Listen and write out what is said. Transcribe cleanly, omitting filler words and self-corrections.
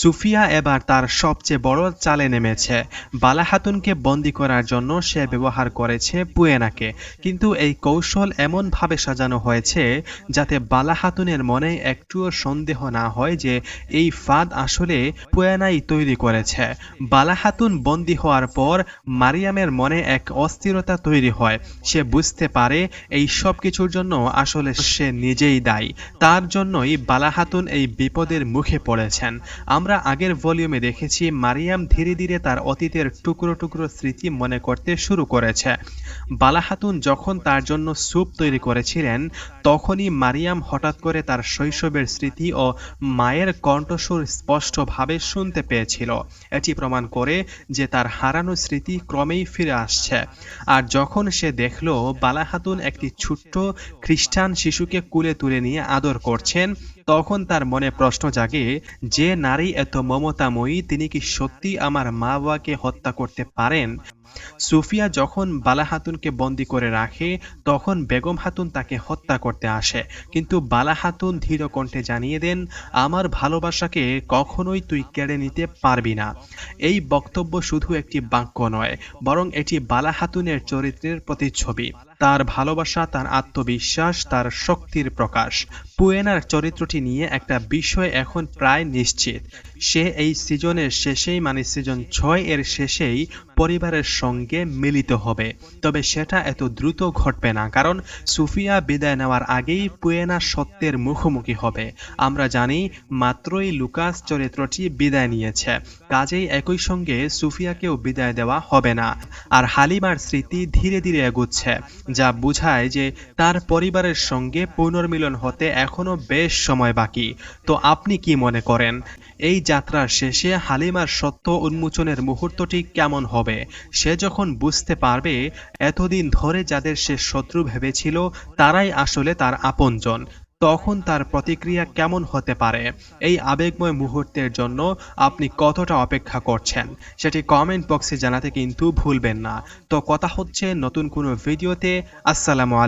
সুফিয়া এবার তার সবচেয়ে বড় চালে নেমেছে। বালা খাতুনকে বন্দী করার জন্য সে ব্যবহার করেছে পুয়েনাকে, কিন্তু এই কৌশল এমনভাবে সাজানো হয়েছে যাতে বালা খাতুনের মনে একটুও সন্দেহ না হয় যে এই ফাঁদ আসলে পুয়েনাই তৈরি করেছে। বালা খাতুন বন্দী হওয়ার পর মারিয়ামের মনে এক অস্থিরতা তৈরি হয়। সে বুঝতে পারে এই সব কিছুর জন্য আসলে সে নিজেই দায়ী। তার জন্যই বালা খাতুন এই বিপদের মুখে পড়েছেন। আমরা আগের ভলিউমে দেখেছি মারিয়াম ধীরে ধীরে তার অতীতের টুকরো টুকরো স্মৃতি মনে করতে শুরু করেছে। বালা খাতুন যখন তার জন্য স্যুপ তৈরি করেছিলেন, তখনই মারিয়াম হঠাৎ করে তার শৈশবের স্মৃতি ও মায়ের কণ্ঠস্বর স্পষ্টভাবে শুনতে পেয়েছিল। এটি প্রমাণ করে যে তার হারানো স্মৃতি ক্রমেই ফিরে আসছে। আর যখন সে দেখল বালা খাতুন একটি ছোট্ট খ্রিস্টান শিশুকে কুলে তুলে নিয়ে আদর করছেন, তখন তার মনে প্রশ্ন জাগে, যে নারী এত মমতাময়ী তিনি কি সত্যি আমার মা বাবাকে হত্যা করতে পারেন? সুফিয়া যখন বালা খাতুনকে বন্দী করে রাখে, তখন বেগম খাতুন তাকে হত্যা করতে আসে, কিন্তু বালা খাতুন ধীর কণ্ঠে জানিয়ে দেন, আমার ভালোবাসাকে কখনোই তুই কেড়ে নিতে পারবি না। এই বক্তব্য শুধু একটি বাক্য নয়, বরং এটি বালা খাতুনের চরিত্রের প্রতিচ্ছবি। তার ভালোবাসা, তার আত্মবিশ্বাস, তার শক্তির প্রকাশ। পুয়েনার চরিত্রটি নিয়ে একটা বিষয় এখন প্রায় নিশ্চিত। সে এই সিজনের শেষেই, মানে সিজন 6 এর শেষেই পরিবারের সঙ্গে মিলিত হবে। তবে সেটা এত দ্রুত ঘটবে না, কারণ সুফিয়া বিদায় নেওয়ার আগেই পুয়েনা সত্যের মুখোমুখি হবে। আমরা জানি মাত্রই লুকাস চরিত্রটি বিদায় নিয়েছে, কাজেই একই সঙ্গে সুফিয়াকেও বিদায় দেওয়া হবে না। আর হালিমার স্মৃতি ধীরে ধীরে এগুচ্ছে, যা বোঝায় যে তার পরিবারের সঙ্গে পুনর্মিলন হতে এখনো বেশ সময় বাকি। তো আপনি কি মনে করেন, এই যাত্রার শেষে হালিমার সত্য উন্মোচনের মুহূর্তটি কেমন হবে? সে যখন বুঝতে পারবে এতদিন ধরে যাদের সে শত্রু ভেবেছিল তারাই আসলে তার আপনজন, তখন তার প্রতিক্রিয়া কেমন হতে পারে? এই আবেগময় মুহূর্তের জন্য আপনি কতটা অপেক্ষা করছেন সেটি কমেন্ট বক্সে জানাতে কিন্তু ভুলবেন না। তো কথা হচ্ছে নতুন কোনো ভিডিওতে। আসসালামু আলাইকুম।